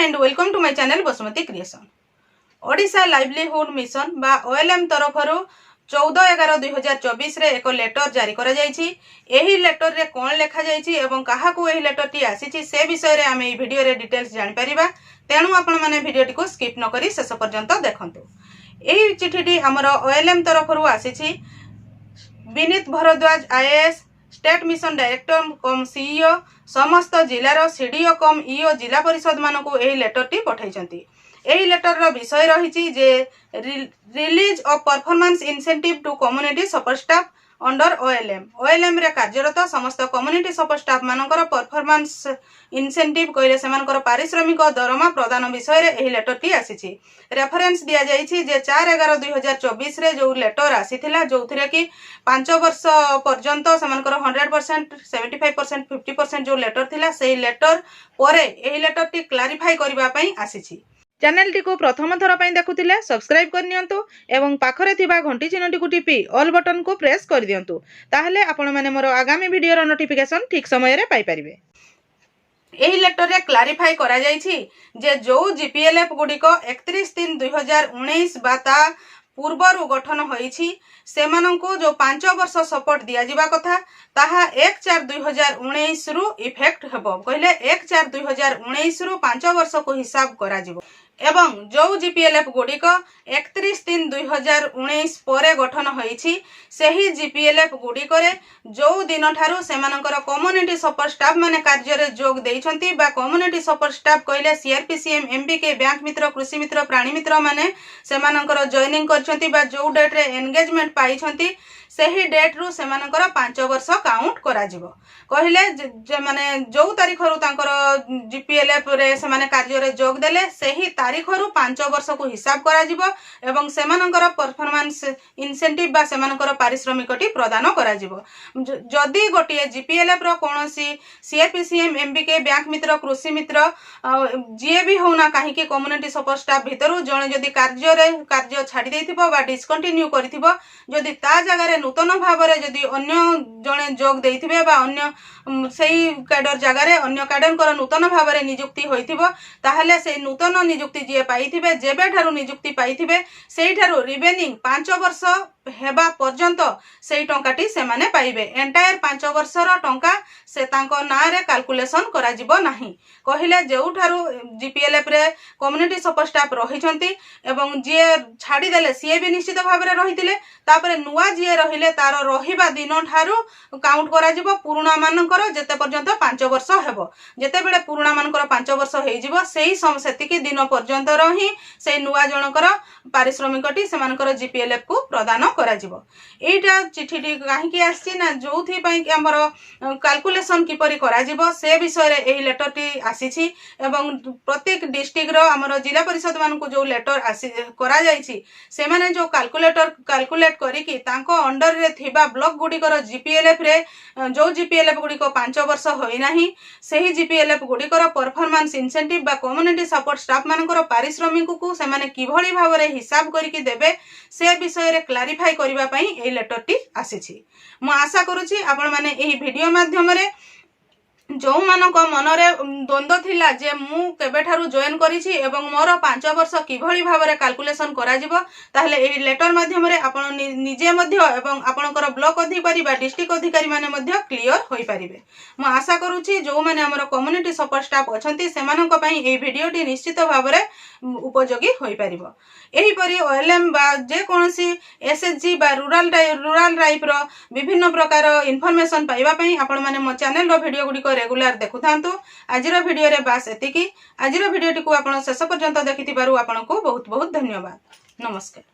And welcome to my channel Basumati creation. Odisha livelihood mission बा OLM तरफर 14/11/2024 रे एक लेटर जारी करा जायछि। एही लेटर रे कोन लेखा जायछि एवं काहाकू एही लेटर टी आसीछि से विषय रे आमे ई वीडियो रे डिटेल्स जानि परिबा। तेणु आपण माने वीडियो टी को स्किप न करी शेष पर्यंत देखंतु। एही चिठी टी हमर ओएलएम तरफर आसीछि। Vineet Bhardwaj IAS state mission director cum CEO समस्त जिलार सीडीओ कम ईओ जिला परिषद मानकू एही लेटर टी पठाइछंती। एही लेटर रो विषय रहिछि जे release of performance incentive to community support staff under OLM रे कार्यरत समस्त कम्युनिटी सपोर्ट स्टाफ मानकर परफॉर्मेंस इंसेंटिव कहले सेमानकर पारिश्रमिक दरमा प्रदान विषय रे एही लेटर टी आसीछि। रेफरेंस दिया जाइछि जे 4/11/2024 रे जो लेटर आसीथिला जोथिरे कि 5 वर्ष पर्यंत सेमानकर 100%, 75%, 50% जो लेटर थिला सेही लेटर परे एही लेटर टी क्लैरिफाई करबा पई आसीछि। चैनल टी को प्रथम थर पई देखुथिले सब्सक्राइब कर नियंतु एवं पाखरे थिबा घंटी चिन्हटी को टिपी ऑल बटन को प्रेस कर दियंतु। ताहले आपण माने मोर आगामी वीडियो रो नोटिफिकेशन ठीक समय रे पाई परिबे। एही लेटर रे क्लैरिफाई करा जायछि जे जो जीपीएलएफ गुडी को 31/3/2019 बाता पूर्वरु गठन होईछि सेमानंको जो 5 वर्ष सपोर्ट दिया जिबा कथा ताहा 1/4/2019 रु इफेक्ट हेबो। कहले 1/4/2019 रु 5 वर्ष को हिसाब करा जिवो एवं जो जीपीएलएफ गुडी को 31/3/2019 परे गठन होईछि सेही जीपीएलएफ गुडी करे जो दिन ठारू सेमानकर कम्युनिटी सपोर्ट स्टाफ माने कार्य रे जोग देइछंती बा कम्युनिटी सपोर्ट स्टाफ कहले सीआरपीसीएम एमबीके बैंक मित्र कृषि मित्र प्राणी मित्र माने सेमानकर जॉइनिंग करछंती बा जो डेट रे एंगेजमेंट पाइछंती सेही डेट रु सेमानकर 5 वर्ष काउंट करा जिवो। कहले जे माने जो तारीख रु तांकर जीपीएलएफ रे सेमाने कार्य रे जोग देले सेही तारीख रु 5 वर्ष को हिसाब करा जिवो एवं सेमानकर परफॉर्मेंस इंसेंटिव बा सेमानकर पारिश्रमिकटी प्रदान करा जिवो। जदी गोटिए जीपीएलएफ रो कोनोसी सीआरपीसीएम एमबीके बैंक मित्र कृषि मित्र जे भी होना काहे कि कम्युनिटी सपोर्ट स्टाफ भितरु जणे जदी कार्य छाडी देथिबो बा डिस्कंटिन्यू करिथिबो जदी ता जगह रे नूतन भाव रे जदी अन्य जणे जोग देथिबे बा अन्य सेही कैडर जगह रे अन्य कैडर कर नूतन भाव रे नियुक्ति होइथिबो ताहले से नूतन नियुक्ति जे पाइथिबे जेबे ठारू नियुक्ति पाइथिबे सेही ठारू रिमेनिंग 5 वर्ष हेबा पर्यंत सेही टंकाटी से माने पाइबे। एंटायर 5 वर्ष रो टंका से तांको ना रे कैलकुलेशन करा जिवो नाही। कहिले जेउ ठारू जीपीएलएफ रे कम्युनिटी सपोर्ट स्टाफ रहिछंती एवं जे छाडी देले सीए भी निश्चित भाव रे रहितिले तापरे नुवा जे रहिले तारो रहिबा दिन ठारू काउंट करा जिवो पुराना मानकर जेते पर्यंत 5 वर्ष हेबो। जेते बेले पुराना मानकर 5 वर्ष हेइ जिवो सेही सेतिकी दिन पर्यंत रही सेही नुवा जनकर पारिश्रमिकटी सेमानकर जीपीएलएफ को प्रदान करा जिवो। एटा चिठीटी काहेकि आछि ना जोथि पई कि हमर कैलकुलेशन किपरि करा जिवो से विषय रे एही लेटर टी आसीछि एवं प्रत्येक डिस्ट्रिक्ट रो हमर जिला परिषद मान को जो लेटर आसी करा जायछि से माने जो कैलकुलेट करी कि तांको अंडर रे थिबा ब्लॉक गुडी कर जीपीएलएफ रे जो जीपीएलएफ गुडी को 5 वर्ष होई नाही सेही जीपीएलएफ गुडी कर परफॉर्मेंस इंसेंटिव बा कम्युनिटी सपोर्ट स्टाफ मानकर पारिश्रमिक को से माने किभଳି भाव रे हिसाब करी कि देबे से विषय रे क्लैरिफाई करिबा पई ए लेटर टी आसीछि। मु आशा करूछि आपण माने एही वीडियो माध्यम रे जो मानक मनरे द्वंद्व थिला जे मु केबे ठारू जॉइन करिछि एवं मोर 5 वर्ष किभଳି भाबरे कैलकुलेशन करा जिवो ताहले एही लेटर माध्यम रे आपण निजे मध्य एवं आपणकर ब्लॉक अधिकारी बा डिस्ट्रिक्ट अधिकारी माने मध्य क्लियर होई परिबे। मु आशा करूछि जो माने हमर कम्युनिटी सपोर्ट स्टाफ अछंती सेमानक पई एही वीडियो टी निश्चित भाबरे उपयोगी होई परिबो। एही परि ओएलएम बा जे कोनसी एसएचजी बा रूरल लाइफ रो विभिन्न प्रकार इन्फॉर्मेशन पाइबा पई आपण माने मो चैनल रो वीडियो गुडी रेगुलर देखुथांतु। आजिर वीडियो रे बास एतिकी। आजिर वीडियो टी को आपण शेष पर्यंत देखिथिबारु आपनको बहुत बहुत धन्यवाद। नमस्कार।